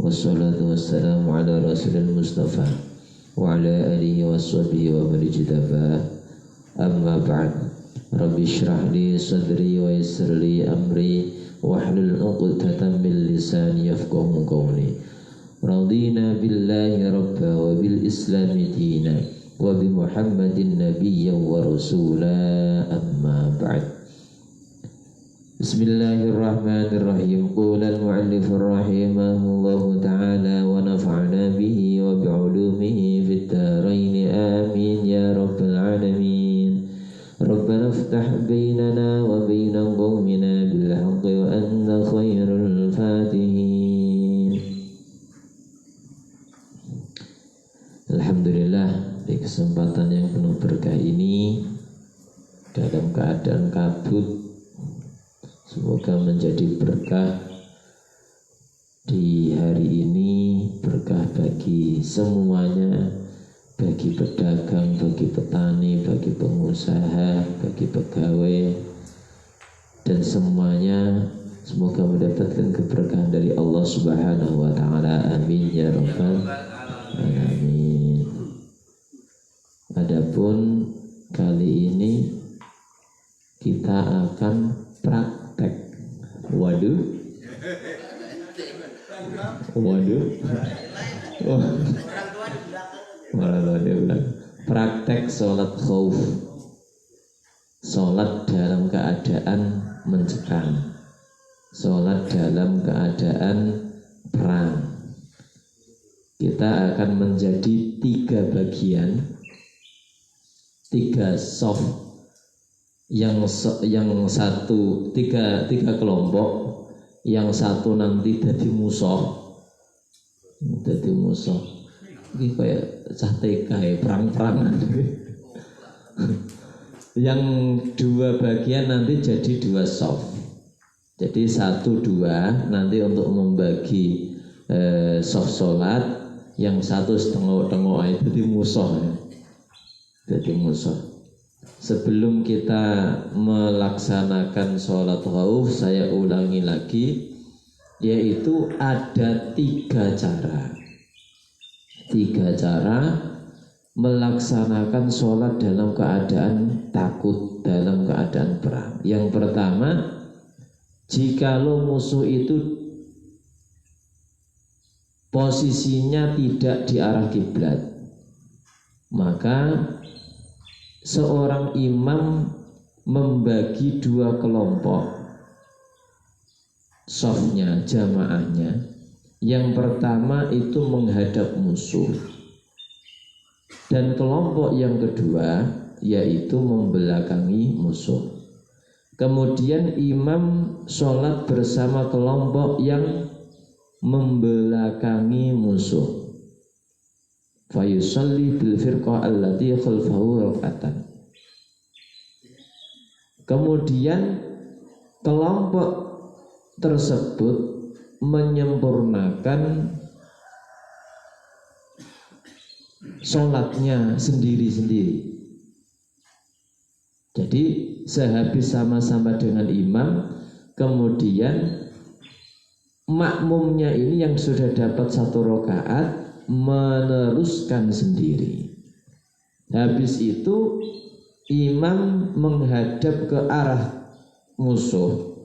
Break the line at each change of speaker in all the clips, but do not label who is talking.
wassalatu wassalamu ala rasulil mustafa wa ala alihi wa sahbihi wa man ijtabah. Amma ba'd. Rabbi shrah li sadri wa yassir li amri wahlul 'uqdatam min lisani yafqahu qawli. Radina billahi rabba wa bil islami dina wa bi Muhammadin nabiyyan wa rasula. Amma ba'd. Bismillahirrahmanirrahim. Qala al-mu'allif rahimahullahu ta'ala wa nafa'ana bihi wa bi'ulumihi fid dharain amin ya rabbal alamin. Rabbana iftah bainana wa baina qaumina bil haqqi wa anta khairul fatihin. Alhamdulillah, di kesempatan yang penuh berkah ini dalam keadaan kabut, semoga menjadi berkah di hari ini, berkah bagi semuanya, bagi pedagang, bagi petani, bagi pengusaha, bagi pegawai, dan semuanya semoga mendapatkan keberkahan dari Allah Subhanahu wa ta'ala. Amin ya rabbal alamin. Adapun kali ini kita akan praktek. Waduh. Oh. Praktek sholat khauf. Sholat dalam keadaan mencekam. Sholat dalam keadaan perang. Kita akan menjadi 3 bagian, 3 soft. Yang satu tiga kelompok, yang satu nanti jadi musuh. Ini kayak cah TK ya, perang-perangan. Yang 2 bagian nanti jadi 2 soft. Jadi 1, 2 nanti untuk membagi soft sholat. Yang satu setengah-tengah itu jadi musuh ya. Jadi musuh. Sebelum kita melaksanakan sholat khauf, saya ulangi lagi, yaitu ada 3 cara. 3 cara melaksanakan sholat dalam keadaan takut, dalam keadaan perang. Yang pertama, jikalau musuh itu posisinya tidak di arah kiblat, maka seorang imam membagi 2 kelompok softnya, jamaahnya. Yang pertama itu menghadap musuh, dan kelompok yang kedua yaitu membelakangi musuh. Kemudian imam sholat bersama kelompok yang membelakangi musuh. Fayusalli bil firqah allati khalfahu rak'atan. Kemudian kelompok tersebut menyempurnakan sholatnya sendiri-sendiri. Jadi sehabis sama-sama dengan imam, kemudian makmumnya ini yang sudah dapat 1 rakaat meneruskan sendiri. Habis itu imam menghadap ke arah musuh.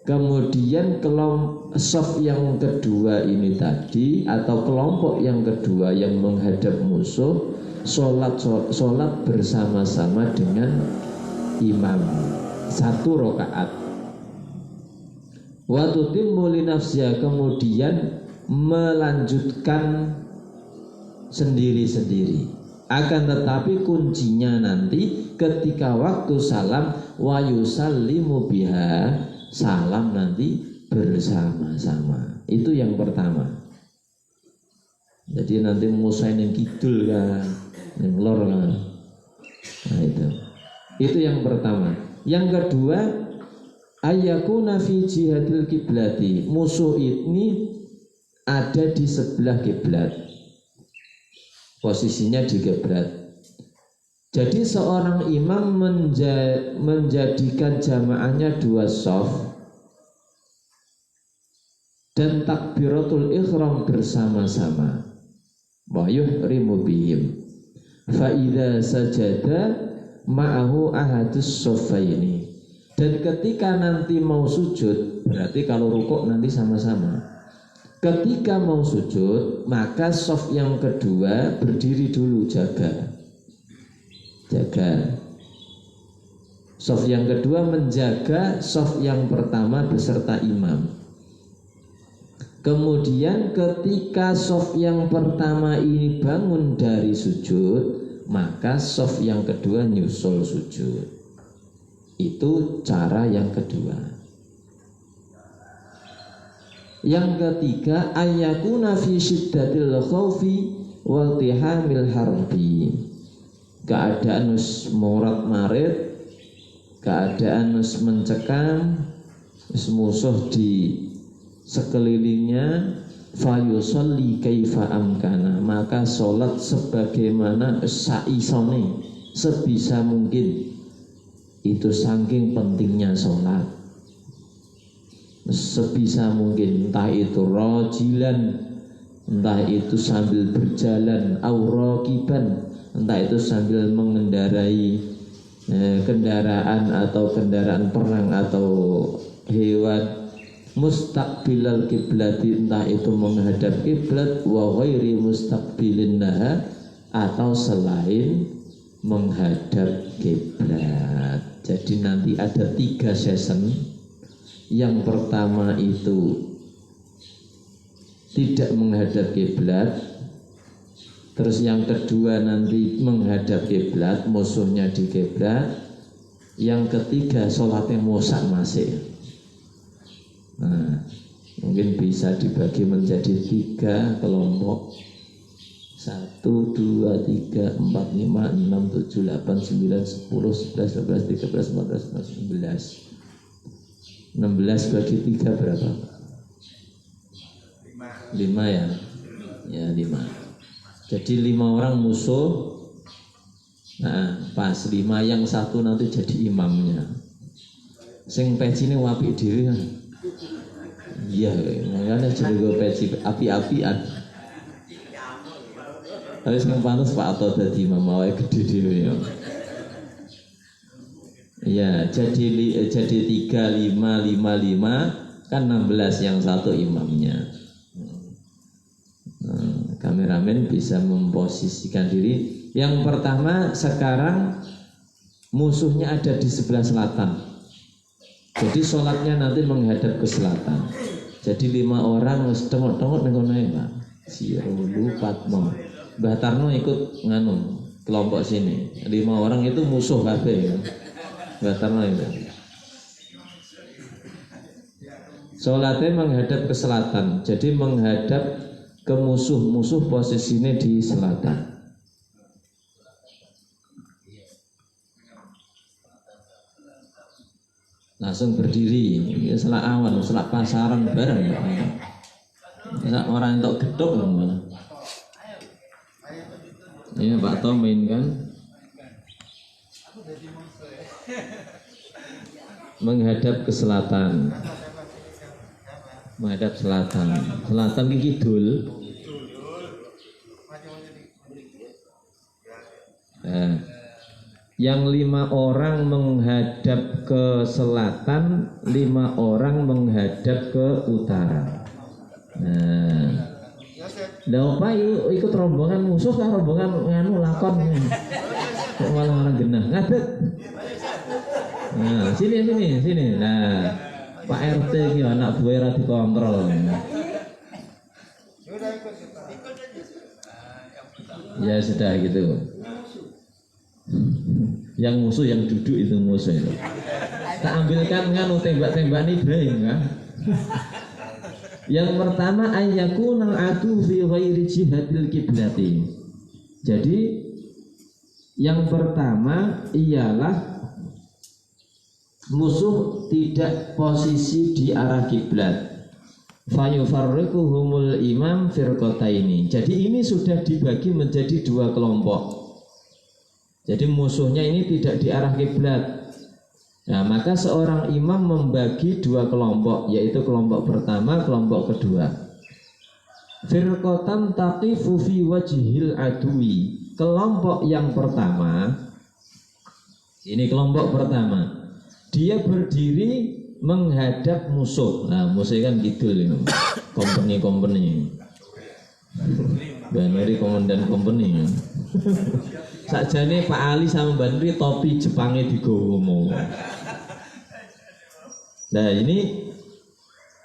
Kemudian saf yang kedua ini tadi, atau kelompok yang kedua yang menghadap musuh, sholat bersama-sama dengan imam 1 rakaat. Wa tutimmu li nafsiha, kemudian melanjutkan sendiri-sendiri. Akan tetapi kuncinya nanti ketika waktu salam, wa yusallimu biha, salam nanti bersama-sama. Itu yang pertama. Jadi nanti musuh yang kidul kan, yang lor kan. Nah itu yang pertama. Yang kedua, ayyakuna fi jihadil kiblati, musuh ini ada di sebelah kiblat, posisinya di kiblat. Jadi seorang imam menjadikan jamaahnya 2 shaf, dan takbiratul ihram bersama-sama. Wa yuhrimu bihim. Fa idza sajada ma'ahu ahadus saffaini. Dan ketika nanti mau sujud, berarti kalau rukuk nanti sama-sama. Ketika mau sujud, maka shaf yang kedua berdiri dulu, jaga. Shaf yang kedua menjaga shaf yang pertama beserta imam. Kemudian ketika shaf yang pertama ini bangun dari sujud, maka shaf yang kedua nyusul sujud. Itu cara yang kedua. Yang ketiga, ayyakuna fi syiddatil khaufi wal tihamil harbi. Keadaan us morat marit, keadaan us mencekam, us musuh di sekelilingnya, fayusolli kaifa amkana, maka sholat sebagaimana saisone, sebisa mungkin. Itu saking pentingnya sholat. Sebisa mungkin, entah itu rojilan, entah itu sambil berjalan, aurakiban, entah itu sambil mengendarai kendaraan atau kendaraan perang atau hewan, mustaqbilal kiblati, entah itu menghadap kiblat, wa ghairi mustaqbilin naha, atau selain menghadap kiblat. Jadi nanti ada 3 season. Yang pertama itu tidak menghadap kiblat. Terus yang kedua nanti menghadap kiblat, musuhnya di kiblat. Yang ketiga sholatnya musak masih. Nah, mungkin bisa dibagi menjadi 3 kelompok. 1, 2, 3, 4, 5, 6, 7, 8, 9, 10, 11, 12, 13, 14, 15, 16. 16 bagi 3 berapa? 5 ya? Ya 5. Jadi 5 orang musuh. Nah pas 5 yang 1 nanti jadi imamnya. Sing pecine wapi dhewe kan. Iya, makanya jadi gue peci api-apian. Tapi sing pantes Pak Ato dadi imam wae gede dhewe ya. Ya, jadi 3, 5, 5, 5 kan 16 yang 1 imamnya. Kameramen bisa memposisikan diri. Yang pertama sekarang musuhnya ada di sebelah selatan. Jadi sholatnya nanti menghadap ke selatan. Jadi 5 orang tengok-tengok ning kono Pak. Sirulu Patmo. Mbah Tarno ikut nganu kelompok sini. 5 orang itu musuh kabeh ya. Mbah Tarno itu. Sholatnya menghadap ke selatan. Jadi menghadap ke musuh posisinya di selatan. Langsung berdiri, ya selak awan, selak pasaran bareng ya. Selak orang entuk gedhok malah. Ini Pak Tom main kan. Menghadap ke selatan. Menghadap selatan. Selatan ki kidul. Nah, yang 5 orang menghadap ke selatan, 5 orang menghadap ke utara. Nah, apa ikut rombongan musuh kan rombongan nganu lakon. Kok malah orang genah ngadeg. Nah, sini. Nah, Pak RT iki anak buah ra dikontrol. Ya sudah gitu. Yang musuh yang duduk itu musuh itu. Tak ambilkan nganu tembak-tembak nih Ibrahim kan. Yang pertama ayyakunal adu fi ghairi jihadil kiblati. Jadi yang pertama ialah musuh tidak posisi di arah kiblat. Fayufarriquhumul imam firqataini. Jadi ini sudah dibagi menjadi 2 kelompok. Jadi musuhnya ini tidak di arah kiblat. Nah, maka seorang imam membagi dua kelompok, yaitu kelompok pertama, kelompok kedua. Firqatan taqifu fi wajhil adwi. Kelompok yang pertama, ini kelompok pertama, dia berdiri menghadap musuh. Nah, musuh kan gitu loh, company. Baneri komandan company. Sakjane Pak Ali sama Banri topi Jepangnya digowo. Nah ini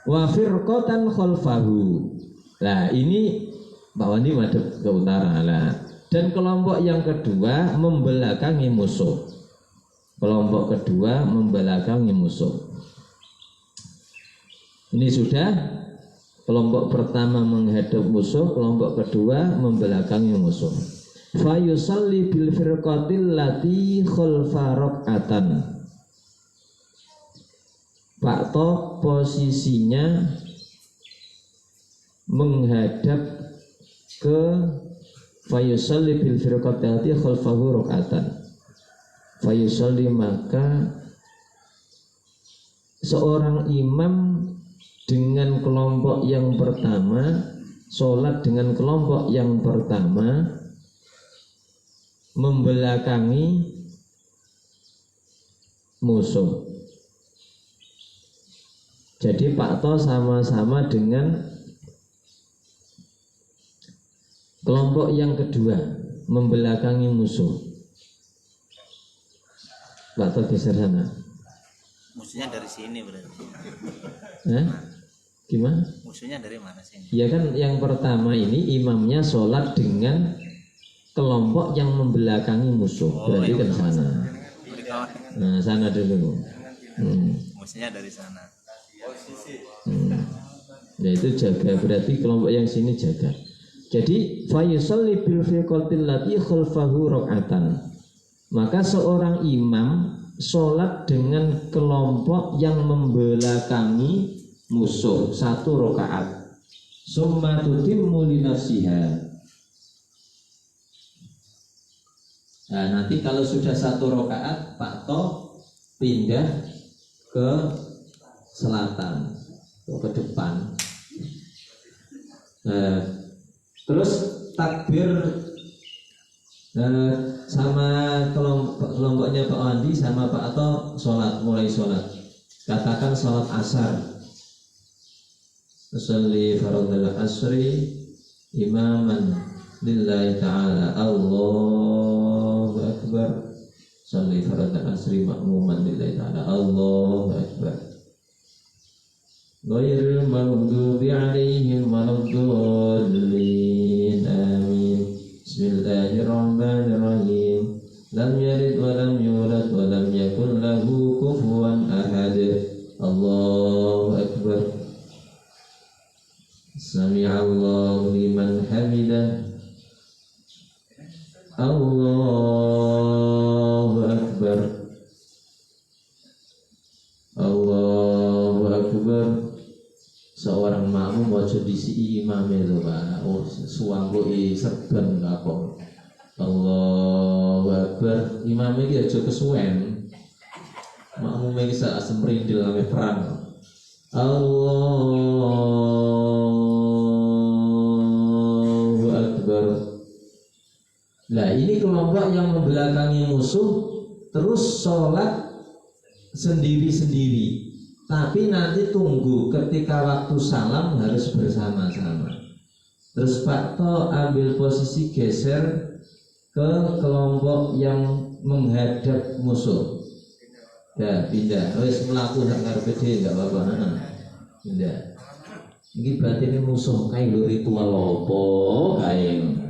wa firqatan khalfahu. Nah ini Pak Wandi madhep ke utara lah. Dan kelompok yang kedua membelakangi musuh. Kelompok kedua membelakangi musuh. Ini sudah kelompok pertama menghadap musuh, kelompok kedua membelakangi musuh. Fa yusalli bil firqatil lati khalfa rak'atan. Pak To posisinya menghadap ke fayusalli bil firqati khalfahu rak'atan. Fayusalli, maka seorang imam dengan kelompok yang pertama, sholat dengan kelompok yang pertama, membelakangi musuh. Jadi Pak To sama-sama dengan kelompok yang kedua membelakangi musuh. Pak To geser sana.
Musuhnya dari sini berarti.
Gimana?
Musuhnya dari mana sih?
Ya kan yang pertama ini imamnya sholat dengan kelompok yang membelakangi musuh. Berarti kan sana. Nah sana dulu.
Musuhnya dari sana.
Ya itu jaga, berarti kelompok yang sini jaga. Jadi fa yusalli bil firqatil lati khalfahu rak'atan. Maka seorang imam sholat dengan kelompok yang membelakangi musuh satu rakaat. Summa tutimmu li nafsiha. Nah, nanti kalau sudah satu rakaat, Pak To pindah ke selatan, ke depan. Terus takbir sama kelompoknya Pak Andi sama Pak Ato sholat, mulai sholat. Katakan sholat asar. Usolli faradul asri imaman lillahi ta'ala. Allahu akbar. Usolli faradul asri makmuman lillahi ta'ala. Allahu akbar. Ghairil maghdubi alaihim waladdallin. Amin. Bismillahirrahmanirrahim. Lam yalid wa lam yulad wa lam yakul lahu kufuwan ahad. Allahu akbar. Sami'allahu liman hamidah. Allahu akbar. Allahu akbar. Seorang makmum wajib diisi imam itu Pak. Oh, suangku serban kapok. Allahu akbar. Imam iki aja kesuwen. Makmum iki sak semrindil ame perang. Allahu akbar. Nah, ini kelompok yang membelakangi musuh terus sholat sendiri-sendiri. Tapi nanti tunggu ketika waktu salam harus bersama-sama. Terus Pak To ambil posisi geser ke kelompok yang menghadap musuh. Ya pindah. Wes melaku sangar gede enggak apa-apa. Pindah. Ini berarti ini musuh kayak ritual apa kayak.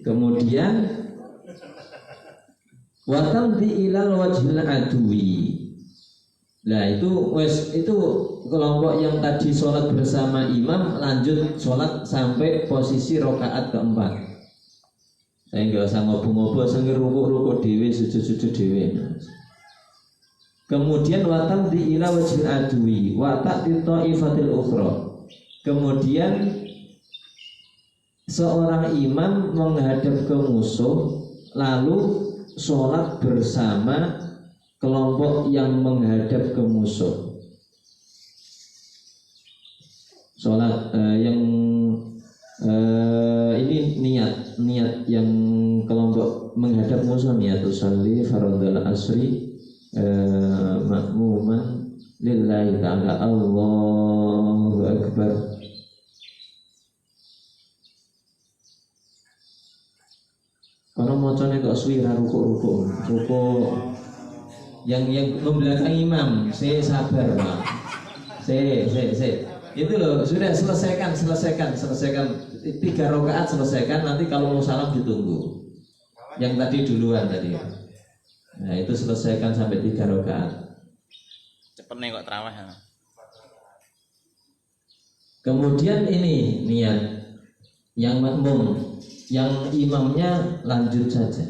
Kemudian watamdi ilal wajhil adwi. Nah itu kelompok yang tadi sholat bersama imam lanjut sholat sampai posisi rokaat keempat. Saya nggak usah ngobrol-ngobrol, sambil rukuk-rukuk dewe, sujud-sujud dewe. Kemudian watam di ila wajhil adwi, watak di ta'ifatil ukhra. Kemudian seorang imam menghadap ke musuh, lalu sholat bersama kelompok yang menghadap ke musuh. Sholat yang ini niat yang kelompok menghadap musuh, niat usalli fardhal asri makmuman lillahi ta'ala, Allahu akbar. Kalau mocone kok suwi ra ruku yang membelakang imam, saya sabar Pak. Saya itu loh, sudah selesaikan 3 rakaat selesaikan, nanti kalau mau salam ditunggu. Yang tadi duluan tadi. Nah, itu selesaikan sampai 3 rakaat.
Cepet nih kok terawih ya.
Kemudian ini niat yang makmum, yang imamnya lanjut saja.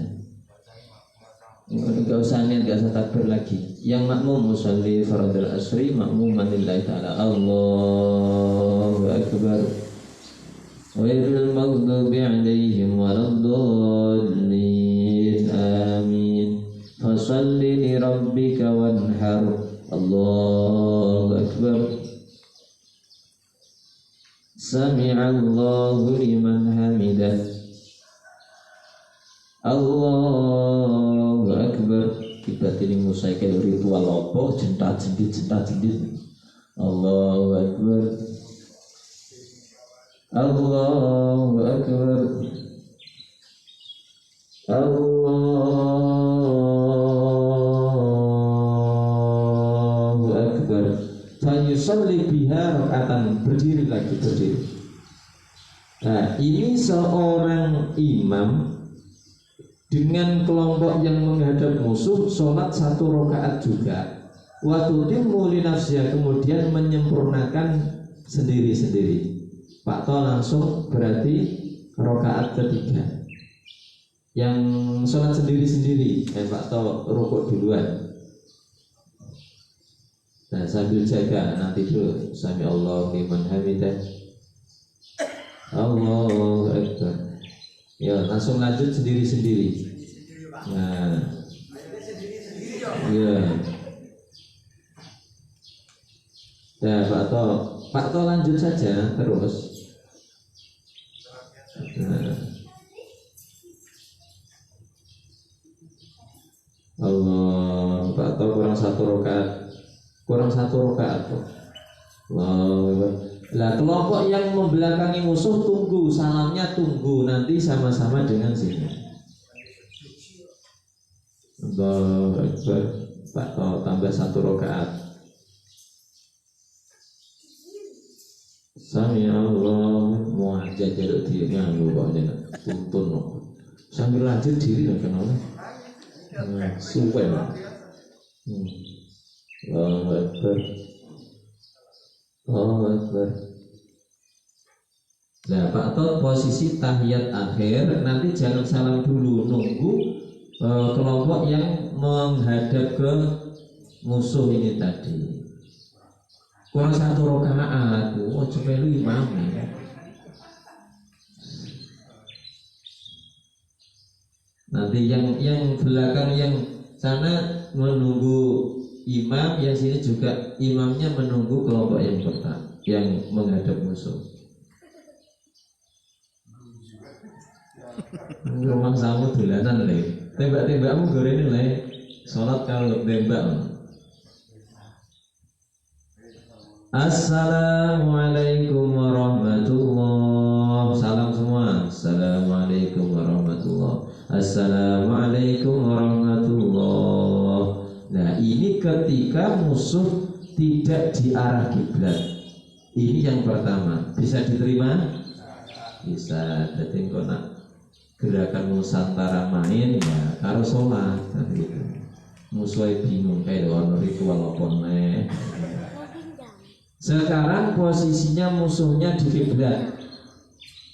Enggak usah niat, enggak usah takbir lagi. Yang makmum musalli fardhal asri makmuman lillahi ta'ala, Allahu akbar. Ghairil maghdubi 'alaihim waladdallin. Amin. Fashalli li rabbika wanhar. Allahu akbar. Sami'allahu liman hamidah. Allahu akbar. Kita ini musai kayak ritual apa, jentat-jendit. Allahu akbar. Allahu akbar. Allahu akbar. Fayusalli biha rakatan. Berdiri lagi. Nah, ini seorang imam dengan kelompok yang menghadap musuh, sholat 1 rakaat juga. Waktu dimulai nafsiyah, kemudian menyempurnakan sendiri-sendiri. Pak To langsung berarti rakaat ketiga. Yang sholat sendiri-sendiri, Pak To rukuk duluan. Nah, sambil jaga nanti dulu. Sami Allahu liman hamidah. Allahu akbar. Ya, langsung lanjut sendiri-sendiri. Nah, ya. Ya, Pak To lanjut saja terus. Nah. Allah, Pak To kurang 1 rakaat kok. Allah. Lah, kelompok yang membelakangi musuh tunggu, salamnya tunggu, nanti sama-sama dengan sini. Allahu akbar. Pak To tambah 1 rakaat. Sami Allah muajjal jaluk diri nganggo kok jeneng tuntun kok. Sambil lanjut diri kan oleh. Suwe. Allahu akbar. Allahu akbar. Nah, Pak To posisi tahiyat akhir, nanti jangan salam dulu, nunggu kelompok yang menghadap ke musuh ini tadi. Kurang 1 rakaat, coba lu imam. Nanti yang belakang yang sana menunggu imam, yang sini juga imamnya menunggu kelompok yang pertama yang menghadap musuh. Rumah samu dolanan le, tembak-tembakmu goreng le, sholat kalau tembak. Assalamualaikum warahmatullah. Salam semua. Assalamualaikum warahmatullah. Assalamualaikum warahmatullah. Nah, ini ketika musuh tidak di arah kiblat. Ini yang pertama. Bisa diterima? Bisa. Jadi kok nak gerakan Nusantara main ya karo sholat kan gitu. Musuhnya bingung kayak ono ritual apa nih. Sekarang posisinya musuhnya di kiblat.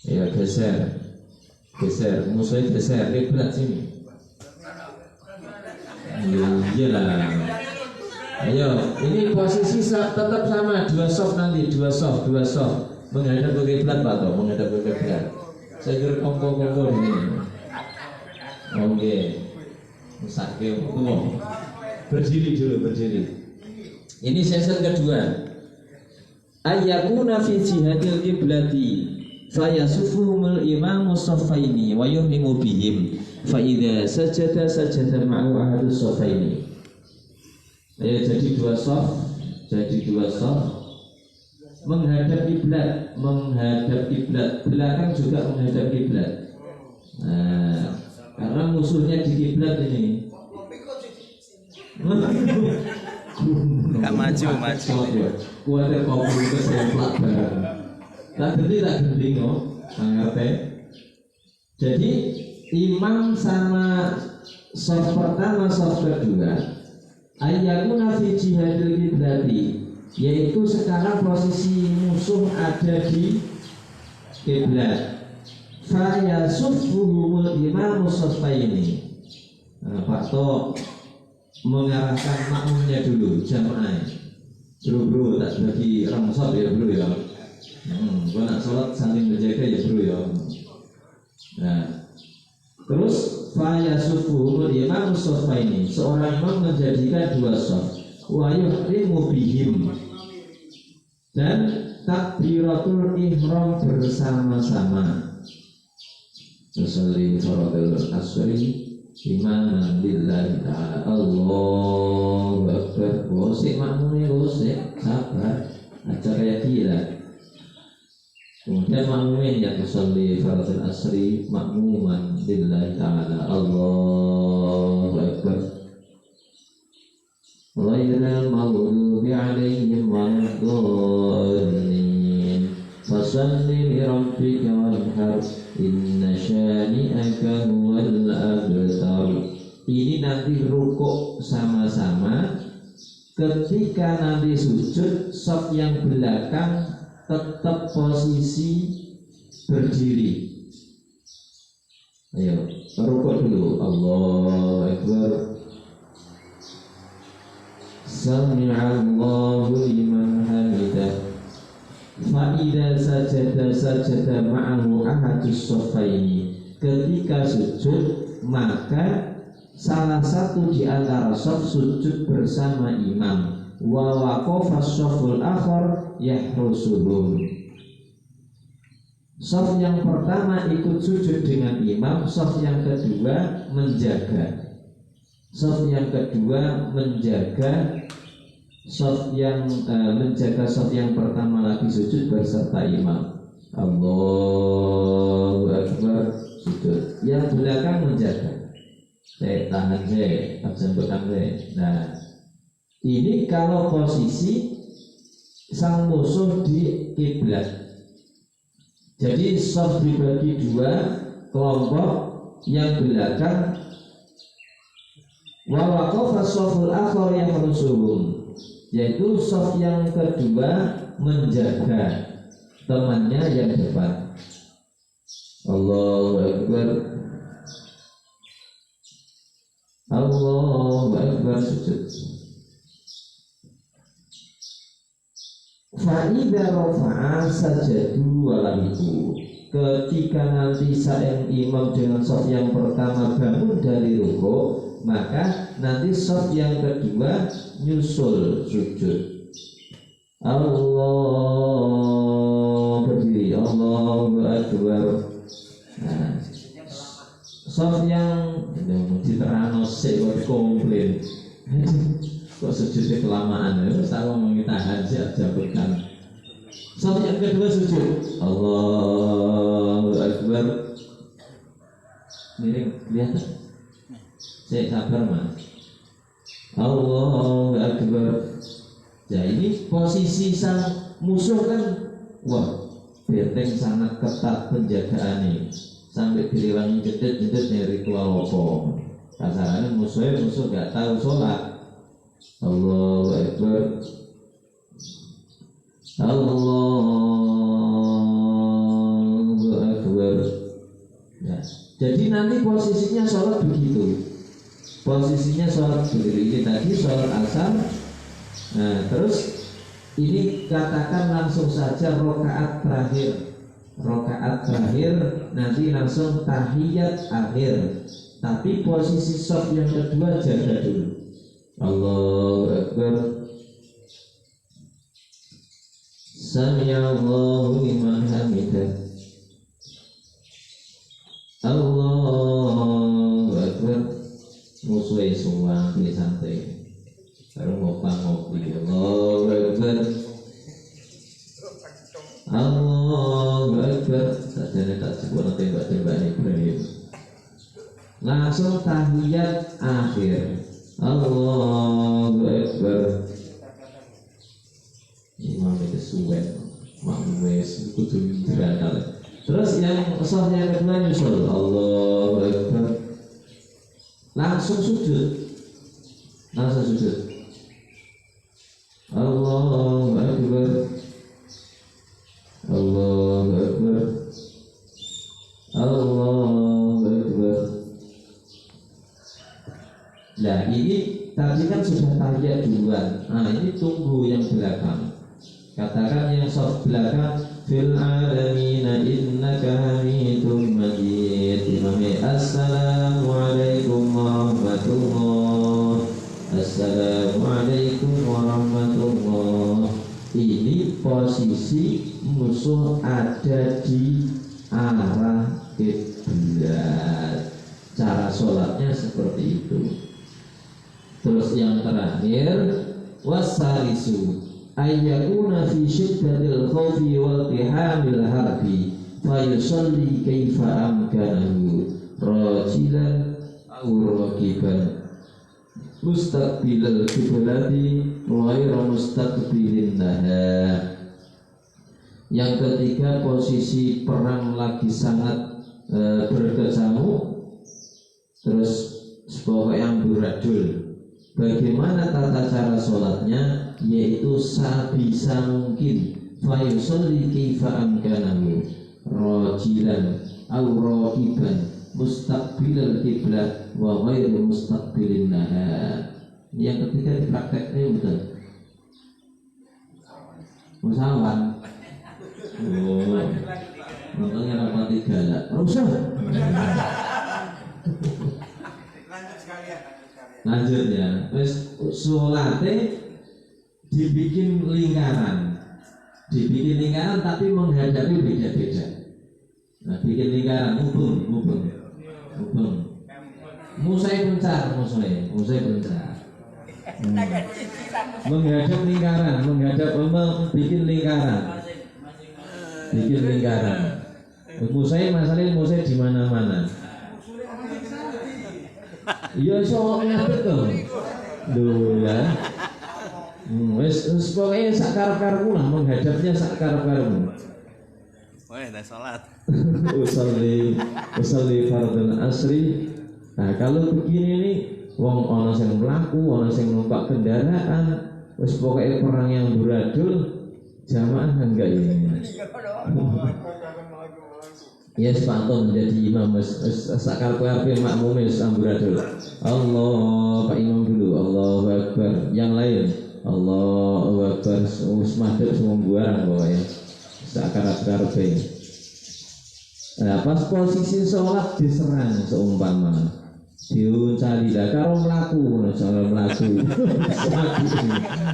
Ya geser, musuhnya geser kiblat sini. Iya lah. Ayo, ini posisi tetap sama 2 soft nanti, 2 soft menghadap ke kiblat Pak To, menghadap ke kiblat. Saya kira kompor ini. Oke, musake tuh. Berdiri dulu, berdiri. Ini session kedua. Ayyakuna fi jihadil qiblati fayasufuhumul imamu saffaini wa yuhrimu bihim fa idza sajada ma'u ahadus saffaini. Jadi dua saf, menghadap kiblat, belakang juga menghadap kiblat. Nah, karena musuhnya di kiblat ini.
Gak maju.
Kuatnya kopi itu semplak barang. Tak genti ngerti. Jadi imam sama soft pertama, soft kedua. Ayyakuna fi jihadil qiblati, yaitu sekarang posisi musuh ada di kiblat. Fa yasuffuhumul imamu saffaini. Pak To mengarahkan makmumnya dulu, jamaah. Bro, tak bagi ramsot ya bro ya. Gua nak sholat saling menjaga ya bro ya. Nah, terus faya sufuhumul imam saffaini, seorang imam menjadikan dua saf. Wa yuhrimu bihim, dan takbiratul ihram bersama-sama. Usolli faradul asri imaman lillahi ta'ala. Allahu Akbar. Gosek makmumnya, gosek, sabar, acara ya gila. Kemudian makmumin yang usolli faradul asri makmuman lillahi ta'ala. Allahu Akbar. Ghairil maghdubi alaihim waladdallin. Fasalli li rabbika wanhar, inna syani'aka huwal abtar. Ini nanti rukuk sama-sama. Ketika nanti sujud, saf yang belakang tetap posisi berdiri. Ayo, rukuk dulu. Allahu Akbar. Sami'allahu liman hamidah. Fa'idha sajada ma'ahu ahadus saffaini. Ketika sujud, maka salah satu di antara shaf sujud bersama imam. Wa waqafa shaful akhar yahrusuhum. Shaf yang pertama ikut sujud dengan imam, shaf yang kedua menjaga. Shaf yang kedua menjaga shaf yang pertama lagi sujud berserta imam. Allahu Akbar, sujud. Yang belakang menjaga. Saya tahan saya, jemputan saya. Nah, ini kalau posisi sang musuh di kiblat. Jadi shaf dibagi dua kelompok, yang belakang wa waqafa shaful akhar yahrusuhum, yaitu shaf yang kedua menjaga temannya yang depan. Allahu Akbar. Allahu Akbar, sujud. Fa'idha rafa'a sajadu walahiku. Ketika nanti sang imam dengan shaf yang pertama bangun dari rukuk, maka nanti shaf yang kedua nyusul sujud. Allah berdiri. Allahu Akbar. Nah, shaf yang diterangno sik kok komplain. Kok sujudnya kelamaan ya? Saya ngomongin tahan siap jabutkan. Shaf yang kedua sujud. Allahu Akbar. Miring, lihat. Saya sabar mas. Allahu Akbar. Ya ini posisi sang musuh kan, wah, benteng sangat ketat penjagaannya. Sampai diriwangi jedit-jedit dari kelompok. Kasarannya musuh gak tahu sholat. Allahu Akbar. Allahu Akbar. Ya. Jadi nanti posisinya sholat begitu. Posisinya sholat berdiri. Ini tadi sholat asar. Nah, terus ini katakan langsung saja rokaat terakhir. Rokaat terakhir nanti langsung tahiyat akhir. Tapi posisi shaf yang kedua jaga dulu. Allahu Akbar. Sami'allahu liman hamidah. Allahu Akbar. Musuhe suwang di santai. Karo ngopi. Allahu Akbar. Allahu Akbar. Sajane tak sebut tembak-tembak Ibrahim. Langsung tahiyat akhir. Allahu Akbar. Imam itu suwet, wes kudu beranal. Terus yang sahnya kedua nyusul Allahu Akbar. Langsung sujud. Allahu Akbar. Allahu Akbar. Allahu Akbar. Nah ini tadi kan sudah tahiyat duluan. Nah ini tunggu yang belakang. Katakan yang saf belakang, fil alamina innaka hamidum majid. Imami assalamualaikum warahmatullah. Assalamualaikum warahmatullah. Ini posisi musuh ada di arah kiblat. Cara sholatnya seperti itu. Terus yang terakhir, wasarisu ayyakuna fi syiddatil khawfi wal tihamil harbi fa yusalli kaifa amkanahu rajilan aw rakiban mustaqbilal qiblati ghairu mustaqbilin nahar. Yang ketiga, posisi perang lagi sangat berkecamuk, terus pokoknya yang beradul. Bagaimana tata cara sholatnya? Yaitu sebisa mungkin fayusalli kaifa amkanahu rajilan aw rakiban mustaqbilal qiblah wa ghairu mustaqbilin nahar. Yang ketiga diprakteknya betul. Musawan. Untungnya rapati galak. Rusak. Lanjut ya. Wes sholatnya dibikin lingkaran tapi menghadapi beda-beda. Nah, bikin lingkaran, mubeng. Musai pencar. Menghadap lingkaran, bikin lingkaran. Musai di mana-mana. Iya soalnya betul. Duh ya. Wes pokoknya sak karep-karepmu lah, menghadapnya sak karep-karepmu.
Wah, dah salat. Usolli fardhu asri. Nah, kalau begini nih, wong ana sing mlaku, ana sing numpak kendaraan, wes pokoknya perang yang beradul, jamaah enggak ini. Ya sepantun menjadi imam sakar PRP makmum amburadul. Allah, Pak Imam dulu. Allahu Akbar. Yang lain Allahu Akbar. Madhep semua buaran pokoknya sakar PRP. Nah, pas posisi sholat diserang seumpama diuncali lah karo mlaku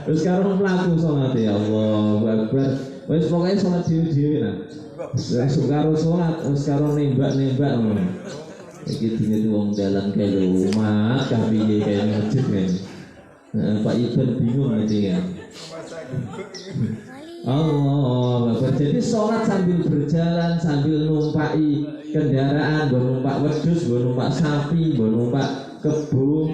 terus karo mlaku sholat ya Allahu Akbar. Wes pokoknya sholat dhewe lah. Wes karo sholat, wes karo nembak ngono. Iki dene wong dalan kaya umat kapiye kaya masjid men. Pak Ibn bingung nanti kan. Allah, jadi sholat sambil berjalan, sambil numpaki kendaraan, numpak wedhus, numpak sapi, numpak kebo,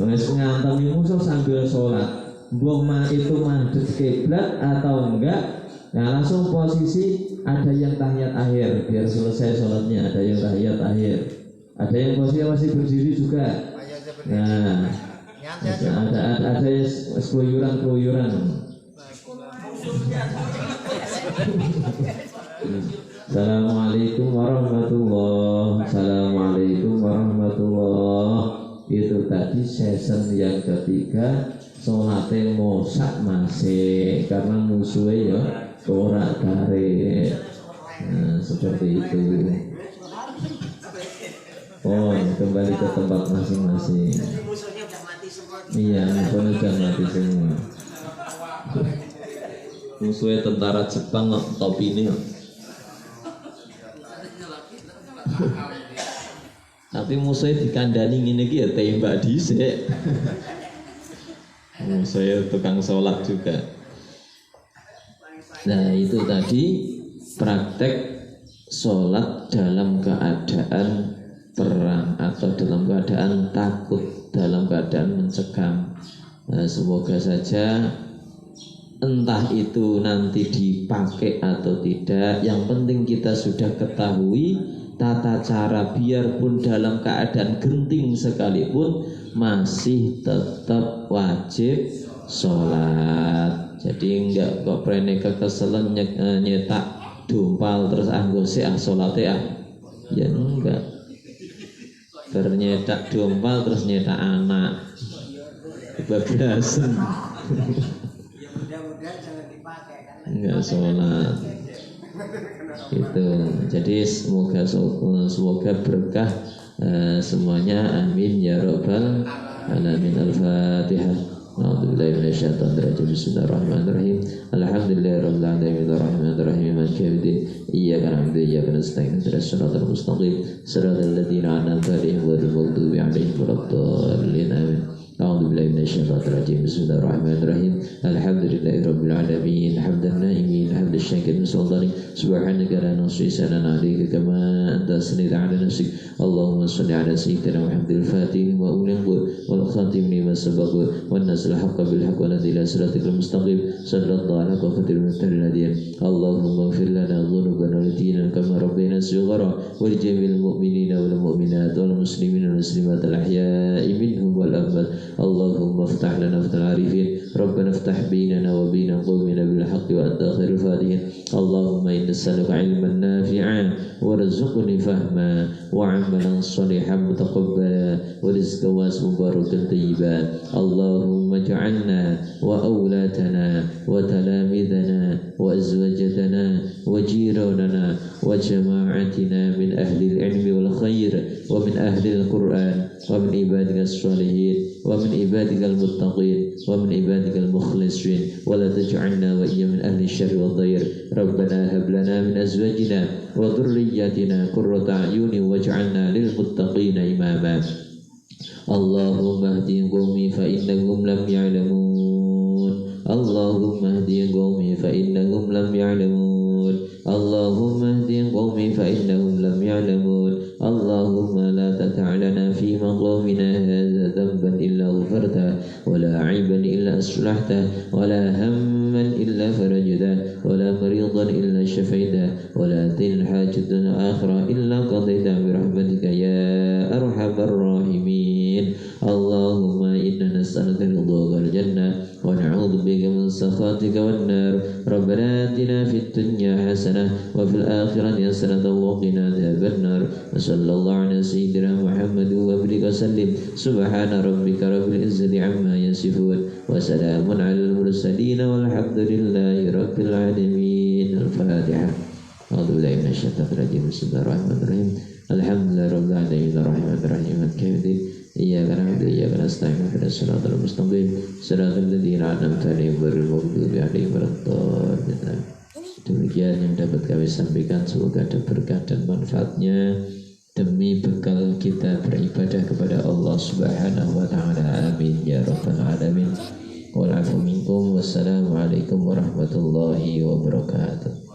wes ngantemi musuh sambil sholat. Mbok itu madhep kiblat atau enggak? Nah langsung posisi ada yang tahiyat akhir biar selesai sholatnya, ada yang tahiyat akhir, ada yang posisi masih berdiri juga. Nah ada keluyuran. Assalamualaikum warahmatullahi. Assalamualaikum warahmatullahi. Itu tadi season yang ketiga. Sholatnya mosak masih karena musuhnya ya ora tarik. Nah, seperti itu. Oh, kembali ke tempat masing-masing. Iya, musuhnya udah mati semua. Musuhnya tentara Jepang kok topi ini kok. Tapi musuhnya dikandani ngene iki ya tembak dhisik. Musuhnya tukang sholat juga.
Nah itu tadi praktek sholat dalam keadaan perang atau dalam keadaan takut, dalam keadaan mencekam. Nah, semoga saja entah itu nanti dipakai atau tidak, yang penting kita sudah ketahui tata cara, biarpun dalam keadaan genting sekalipun masih tetap wajib sholat. Jadi enggak kok prene kekeselan nyetak dompal terus anggose sholatnya ya enggak. Bernyetak dompal terus nyetak anak kebablasan. Enggak sholat itu. Jadi semoga berkah semuanya, amin ya rabbal alamin. Al-Fatihah. A'udzubillahi minasyaitonir rajim. Bismillahirrahmanirrahim. Alhamdulillahirabbil alamin arrahmanir rahim maliki yaumiddin. Iyyaka na'budu wa iyyaka nasta'in ihdinas siratal mustaqim siratal ladzina an'amta 'alaihim ghairil maghdubi 'alaihim waladdallin. Amin. A'udzubillahi minasyaitonir rajim. Bismillahirrahmanirrahim. Alhamdulillahirabbil alamin hamdan na'imin hamdan syakirin sultani subhanaka la nuhsi sanan 'alaika kama anta asnita 'ala nafsik. Allahumma shalli 'ala sayyidina Muhammadil fatih wa ulihi wal khatim lima sabaq wan nasl haqqa bil haqq wa ila siratal mustaqim sallallahu alaihi wa sallam. Allahumma ighfir lana dhunubana wa dinana kama rabbayna shighara wa li jami'il mu'minina wal mu'minat wal muslimina wal muslimat al ahya'i minhum wal amwat. Allahumma iftah lana fathal arifin rabbana iftah bainana wa baina qawmina bil haqqi wa anta khairul fatihin. Allahumma inna nas'aluka 'ilman nafi'an warzuqni fahma wa 'amalan shalihan mutaqabbala wa rizqan mubarakan tayyiban. Allahumma ij'alna wa awlatana wa talamidana wa azwajatana wa jiranana wa jama'atina min ahli al-'ilmi wal khair wa min ahli al-Qur'an wa min ibadika as-salihin wa min ibadika al-muttaqin wa min ibadika al-mukhlisin wa la taj'alna wa iyya min ahli asy-syarri wad-dhair. Rabbana hab lana min azwajina wa dhurriyyatina qurrata a'yunin waj'alna lil muttaqina imama. Allahumma hdi qaumi fa innahum lam ya'lamun. Allahumma hdi qaumi fa innahum lam ya'lamun. Allahumma hdi qaumi fa innahum lam ya'lamun. Allahumma la tata'alana fi maqamina hadha dhanban illa ghafarta wa la 'aiban illa aslahta wa la hamman illa farajta wa la maridan illa shafaita wa la tin hajatun akhirah illa qadaita bi rahmatika ya arhamar rahimin. Allahumma inna nas'aluka ridhaka wal jannah wa na'udzu bika min sakhatika wan nar. Rabbana atina fid dunya hasanah wa fil akhirati hasanah wa qina adzaban nar. Sallallahu ala sayyidina Muhammad wa barika sallim. Subhana rabbika rabbil izzati amma yasifun wa salamun alal mursalin walhamdulillahi rabbil alamin. Al-Fatihah. A'udzubillahi minasyaitonir rajim. Bismillahirrahmanirrahim. Alhamdulillahi rabbil alamin arrahmanir rahim maliki yaumiddin. Iyyaka na'budu wa iyyaka nasta'in ihdinas siratal mustaqim siratal ladzina an'amta 'alaihim ghairil maghdubi 'alaihim waladdallin. Demikian yang dapat kami sampaikan, semoga ada berkah dan manfaatnya demi bekal kita beribadah kepada Allah Subhanahu wa taala. Amin ya rabbal alamin. Wal 'afwu minkum. Wassalamualaikum warahmatullahi wabarakatuh.